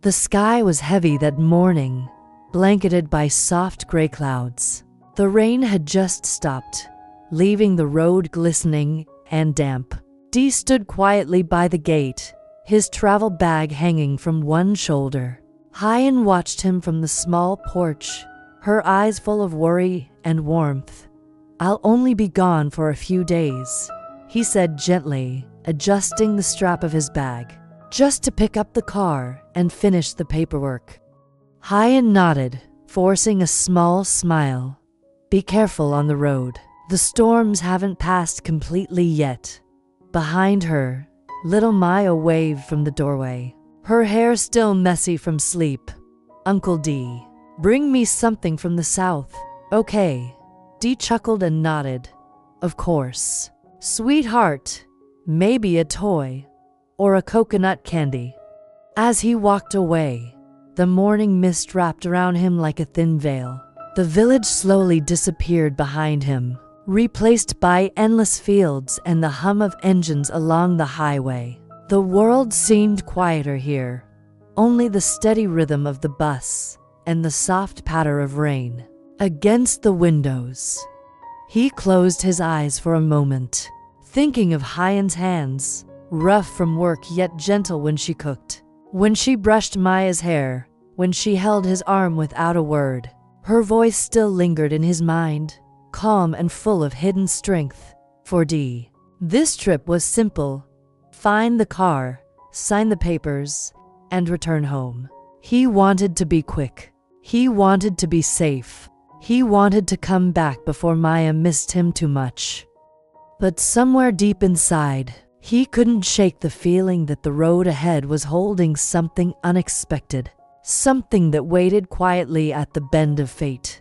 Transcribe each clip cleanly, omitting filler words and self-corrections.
The sky was heavy that morning, blanketed by soft gray clouds. The rain had just stopped, leaving the road glistening and damp. Dee stood quietly by the gate, his travel bag hanging from one shoulder. Huyen watched him from the small porch, her eyes full of worry and warmth. "I'll only be gone for a few days," he said gently, adjusting the strap of his bag, "just to pick up the car and finish the paperwork." Huyen nodded, forcing a small smile. "Be careful on the road. The storms haven't passed completely yet." Behind her, little Maya waved from the doorway, her hair still messy from sleep. "Uncle D, bring me something from the south." "Okay." Dee chuckled and nodded. "Of course. Sweetheart, maybe a toy or a coconut candy." As he walked away, the morning mist wrapped around him like a thin veil. The village slowly disappeared behind him, replaced by endless fields and the hum of engines along the highway. The world seemed quieter here, only the steady rhythm of the bus and the soft patter of rain against the windows. He closed his eyes for a moment, thinking of Huyen's hands, rough from work yet gentle when she cooked, when she brushed Maya's hair, when she held his arm without a word. Her voice still lingered in his mind, calm and full of hidden strength. For Dee, this trip was simple: find the car, sign the papers, and return home. He wanted to be quick. He wanted to be safe. He wanted to come back before Maya missed him too much. But somewhere deep inside, he couldn't shake the feeling that the road ahead was holding something unexpected, something that waited quietly at the bend of fate.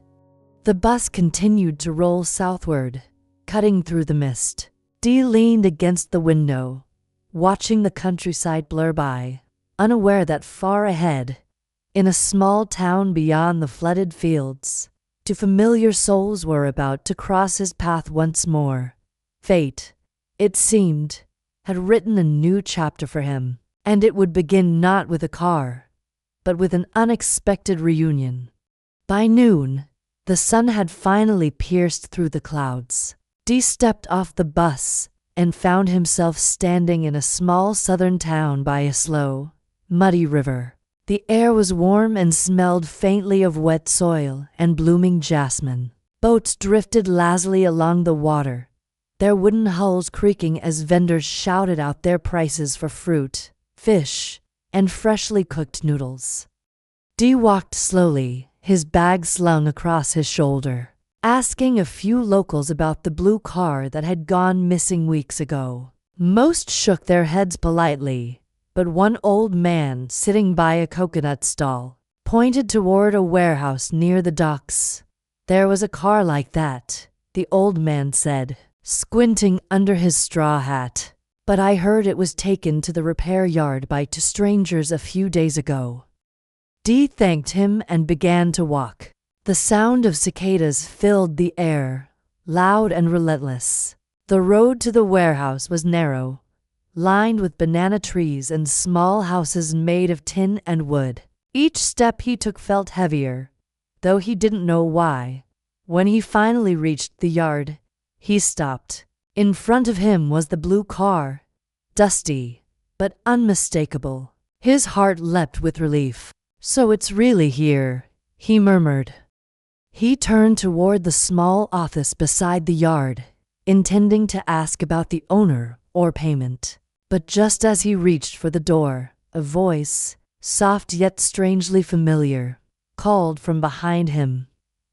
The bus continued to roll southward, cutting through the mist. Dee leaned against the window, watching the countryside blur by, unaware that far ahead, in a small town beyond the flooded fields, two familiar souls were about to cross his path once more. Fate, it seemed, had written a new chapter for him, and it would begin not with a car, but with an unexpected reunion. By noon, the sun had finally pierced through the clouds. Dee stepped off the bus and found himself standing in a small southern town by a slow, muddy river. The air was warm and smelled faintly of wet soil and blooming jasmine. Boats drifted lazily along the water, their wooden hulls creaking as vendors shouted out their prices for fruit, fish, and freshly cooked noodles. Dee walked slowly, his bag slung across his shoulder, asking a few locals about the blue car that had gone missing weeks ago. Most shook their heads politely, but one old man sitting by a coconut stall pointed toward a warehouse near the docks. "There was a car like that," the old man said, squinting under his straw hat. "But I heard it was taken to the repair yard by two strangers a few days ago." Dee thanked him and began to walk. The sound of cicadas filled the air, loud and relentless. The road to the warehouse was narrow, lined with banana trees and small houses made of tin and wood. Each step he took felt heavier, though he didn't know why. When he finally reached the yard, he stopped. In front of him was the blue car, dusty but unmistakable. His heart leapt with relief. "So it's really here," he murmured. He turned toward the small office beside the yard, intending to ask about the owner or payment. But just as he reached for the door, a voice, soft yet strangely familiar, called from behind him.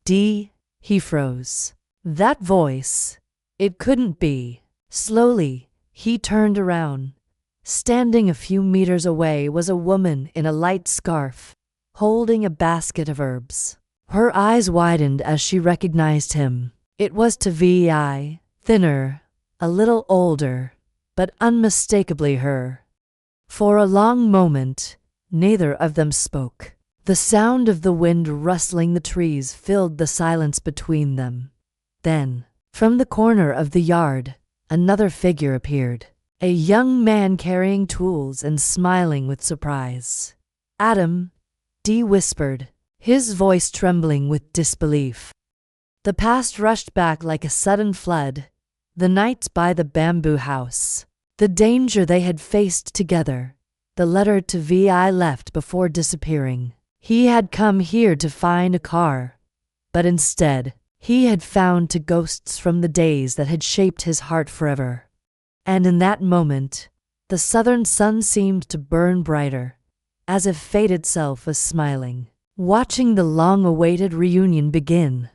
"Dee," he froze. That voice, it couldn't be. Slowly, he turned around. Standing a few meters away was a woman in a light scarf, holding a basket of herbs. Her eyes widened as she recognized him. It was Tvi, thinner, a little older, but unmistakably her. For a long moment, neither of them spoke. The sound of the wind rustling the trees filled the silence between them. Then, from the corner of the yard, another figure appeared. A young man carrying tools and smiling with surprise. Adam, Dee whispered, his voice trembling with disbelief. The past rushed back like a sudden flood. The nights by the bamboo house. The danger they had faced together. The letter to Vi left before disappearing. He had come here to find a car. But instead, he had found two ghosts from the days that had shaped his heart forever. And in that moment, the southern sun seemed to burn brighter, as if fate itself was smiling, watching the long-awaited reunion begin.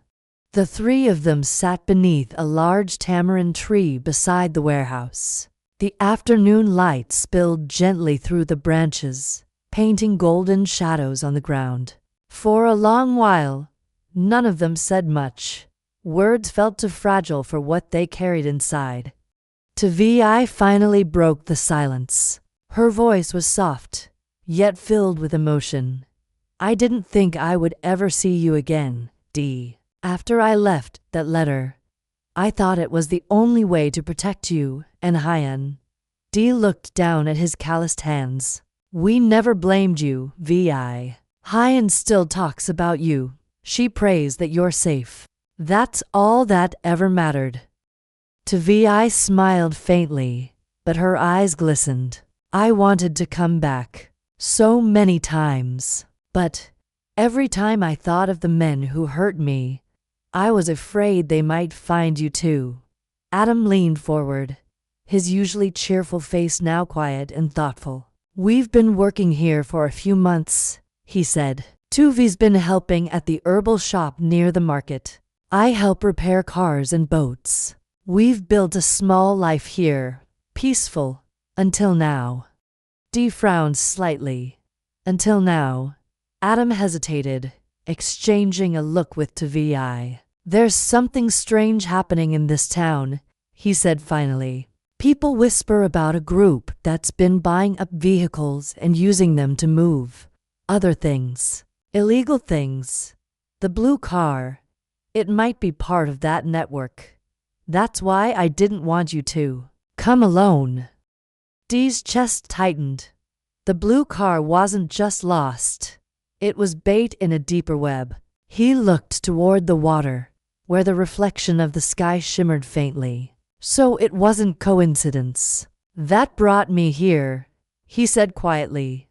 The three of them sat beneath a large tamarind tree beside the warehouse. The afternoon light spilled gently through the branches, painting golden shadows on the ground. For a long while, none of them said much. Words felt too fragile for what they carried inside. Vi finally broke the silence. Her voice was soft, yet filled with emotion. I didn't think I would ever see you again, Dee. After I left that letter, I thought it was the only way to protect you and Huyen. Dee looked down at his calloused hands. We never blamed you, Vi. Huyen still talks about you. She prays that you're safe. That's all that ever mattered. Vi smiled faintly, but her eyes glistened. I wanted to come back so many times, but every time I thought of the men who hurt me, I was afraid they might find you too. Adam leaned forward, his usually cheerful face now quiet and thoughtful. We've been working here for a few months, he said. Tuvi's been helping at the herbal shop near the market. I help repair cars and boats. We've built a small life here, peaceful, until now. Dee frowned slightly. Until now. Adam hesitated, exchanging a look with Vi. There's something strange happening in this town, he said finally. People whisper about a group that's been buying up vehicles and using them to move other things. Illegal things. The blue car. It might be part of that network. That's why I didn't want you to come alone. Dee's chest tightened. The blue car wasn't just lost. It was bait in a deeper web. He looked toward the water, where the reflection of the sky shimmered faintly. So it wasn't coincidence. That brought me here, he said quietly.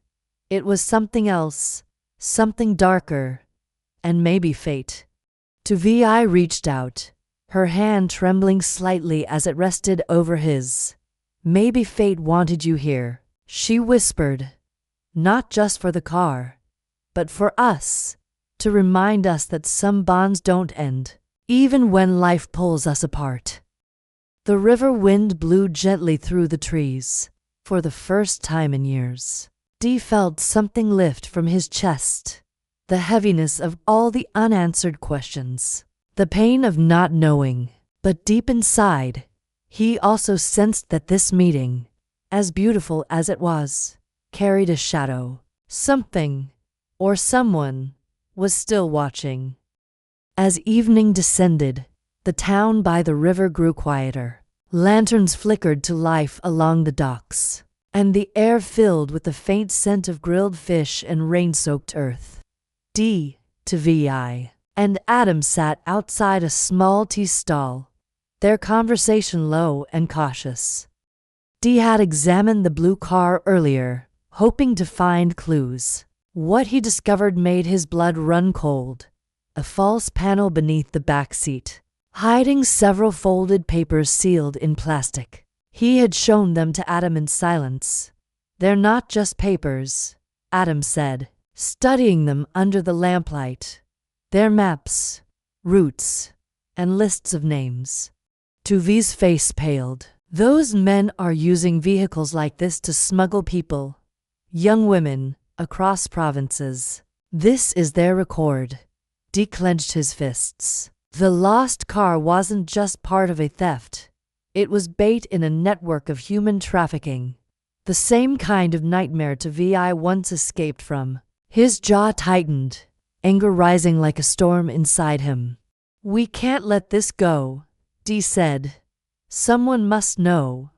It was something else, something darker, and maybe fate. Vi reached out, her hand trembling slightly as it rested over his. Maybe fate wanted you here, she whispered. Not just for the car, but for us, to remind us that some bonds don't end, even when life pulls us apart. The river wind blew gently through the trees. For the first time in years, Dee felt something lift from his chest. The heaviness of all the unanswered questions. The pain of not knowing. But deep inside, he also sensed that this meeting, as beautiful as it was, carried a shadow. Something, or someone, was still watching. As evening descended, the town by the river grew quieter. Lanterns flickered to life along the docks, and the air filled with the faint scent of grilled fish and rain-soaked earth. Dee, Vi, and Adam sat outside a small tea stall, their conversation low and cautious. Dee had examined the blue car earlier, hoping to find clues. What he discovered made his blood run cold. A false panel beneath the back seat, hiding several folded papers sealed in plastic. He had shown them to Adam in silence. They're not just papers, Adam said, studying them under the lamplight. They're maps, routes, and lists of names. Vi's face paled. Those men are using vehicles like this to smuggle people, young women, across provinces. This is their record. Dee clenched his fists. The lost car wasn't just part of a theft. It was bait in a network of human trafficking. The same kind of nightmare Vi once escaped from. His jaw tightened, anger rising like a storm inside him. We can't let this go, Dee said. Someone must know.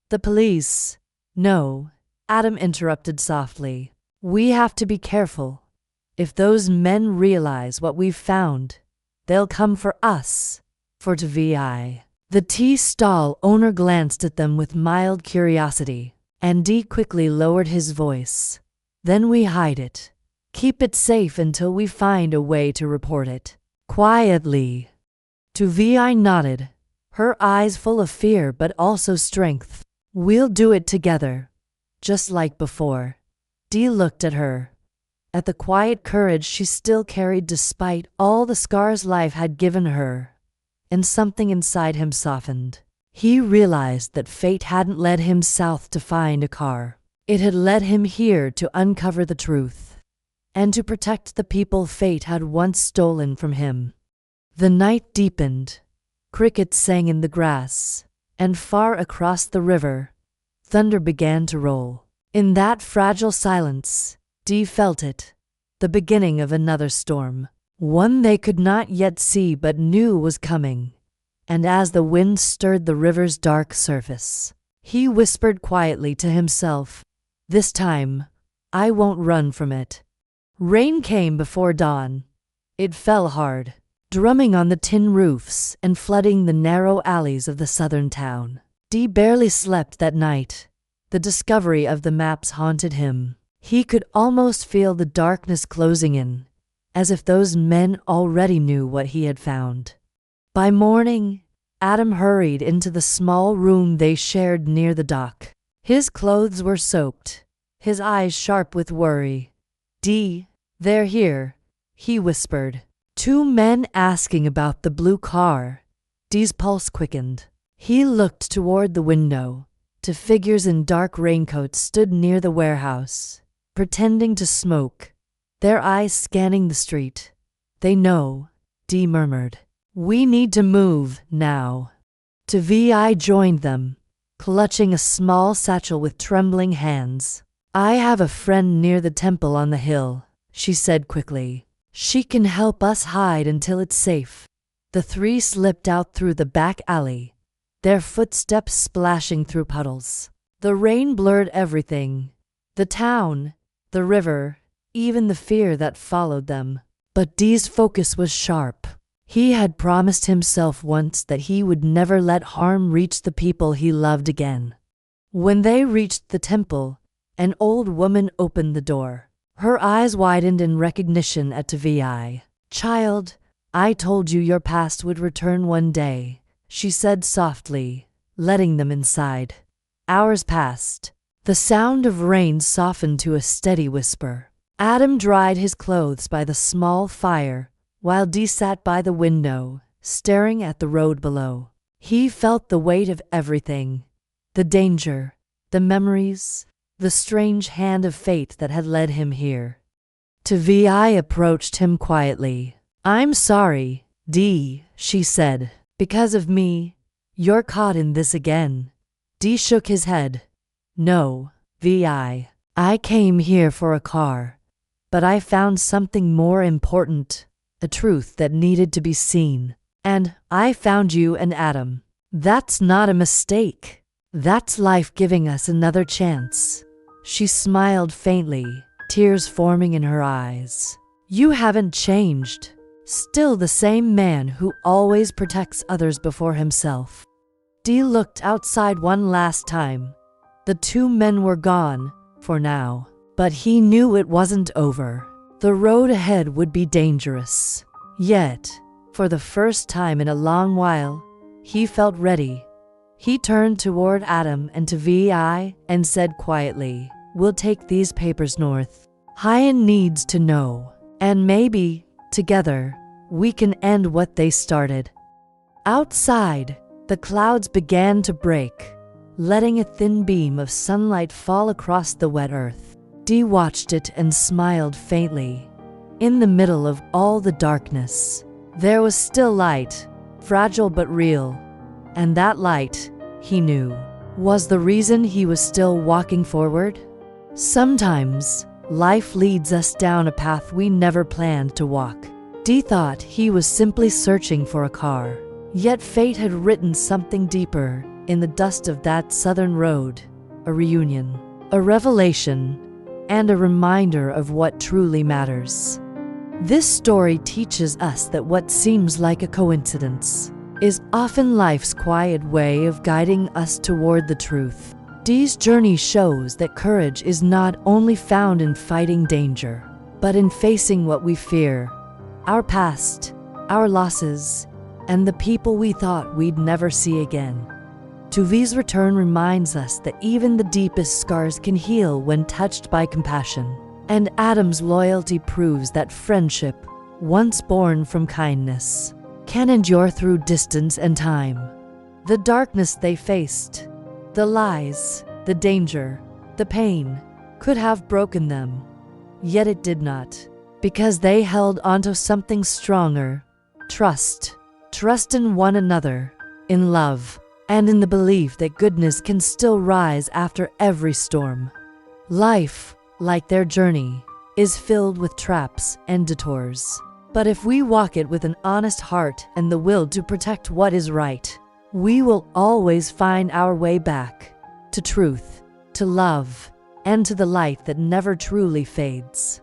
The police. No, Adam interrupted softly. We have to be careful. If those men realize what we've found, they'll come for us. For to vi. The tea stall owner glanced at them with mild curiosity, and D quickly lowered his voice. Then we hide it. Keep it safe until we find a way to report it. Quietly. To vi nodded, her eyes full of fear but also strength. We'll do it together. Just like before. D looked at her. At the quiet courage she still carried despite all the scars life had given her. And something inside him softened. He realized that fate hadn't led him south to find a car. It had led him here to uncover the truth. And to protect the people fate had once stolen from him. The night deepened. Crickets sang in the grass. And far across the river, thunder began to roll. In that fragile silence, Dee felt it. The beginning of another storm. One they could not yet see but knew was coming. And as the wind stirred the river's dark surface, he whispered quietly to himself, "This time, I won't run from it." Rain came before dawn. It fell hard, drumming on the tin roofs and flooding the narrow alleys of the southern town. Dee barely slept that night. The discovery of the maps haunted him. He could almost feel the darkness closing in, as if those men already knew what he had found. By morning, Adam hurried into the small room they shared near the dock. His clothes were soaked, his eyes sharp with worry. "Dee, they're here," he whispered. "Two men asking about the blue car." Dee's pulse quickened. He looked toward the window. Two figures in dark raincoats stood near the warehouse, pretending to smoke, their eyes scanning the street. "They know," Dee murmured. "We need to move, now." To Vi joined them, clutching a small satchel with trembling hands. "I have a friend near the temple on the hill," she said quickly. "She can help us hide until it's safe." The three slipped out through the back alley, their footsteps splashing through puddles. The rain blurred everything. The town, the river, even the fear that followed them. But Dee's focus was sharp. He had promised himself once that he would never let harm reach the people he loved again. When they reached the temple, an old woman opened the door. Her eyes widened in recognition at Vi. "Child, I told you your past would return one day," she said softly, letting them inside. Hours passed. The sound of rain softened to a steady whisper. Adam dried his clothes by the small fire, while Dee sat by the window, staring at the road below. He felt the weight of everything. The danger, the memories, the strange hand of fate that had led him here. To Vi approached him quietly. "I'm sorry, Dee," she said. "Because of me, you're caught in this again." Dee shook his head. "No, Vi. I came here for a car, but I found something more important, a truth that needed to be seen. And I found you and Adam. That's not a mistake. That's life giving us another chance." She smiled faintly, tears forming in her eyes. "You haven't changed. Still the same man who always protects others before himself." Dee looked outside one last time. The two men were gone, for now. But he knew it wasn't over. The road ahead would be dangerous. Yet, for the first time in a long while, he felt ready. He turned toward Adam and to Vi and said quietly, "We'll take these papers north. Huyen needs to know. And maybe, together, we can end what they started." Outside, the clouds began to break, letting a thin beam of sunlight fall across the wet earth. Dee watched it and smiled faintly. In the middle of all the darkness, there was still light, fragile but real. And that light, he knew, was the reason he was still walking forward. Sometimes, life leads us down a path we never planned to walk. Dee thought he was simply searching for a car. Yet fate had written something deeper in the dust of that southern road. A reunion. A revelation. and a reminder of what truly matters. This story teaches us that what seems like a coincidence is often life's quiet way of guiding us toward the truth. Dee's journey shows that courage is not only found in fighting danger, but in facing what we fear, our past, our losses, and the people we thought we'd never see again. Tuvi's return reminds us that even the deepest scars can heal when touched by compassion. And Adam's loyalty proves that friendship, once born from kindness, can endure through distance and time. The darkness they faced, the lies, the danger, the pain, could have broken them. Yet it did not, because they held onto something stronger: trust. Trust in one another, in love, and in the belief that goodness can still rise after every storm. Life, like their journey, is filled with traps and detours. But if we walk it with an honest heart and the will to protect what is right, we will always find our way back to truth, to love, and to the light that never truly fades.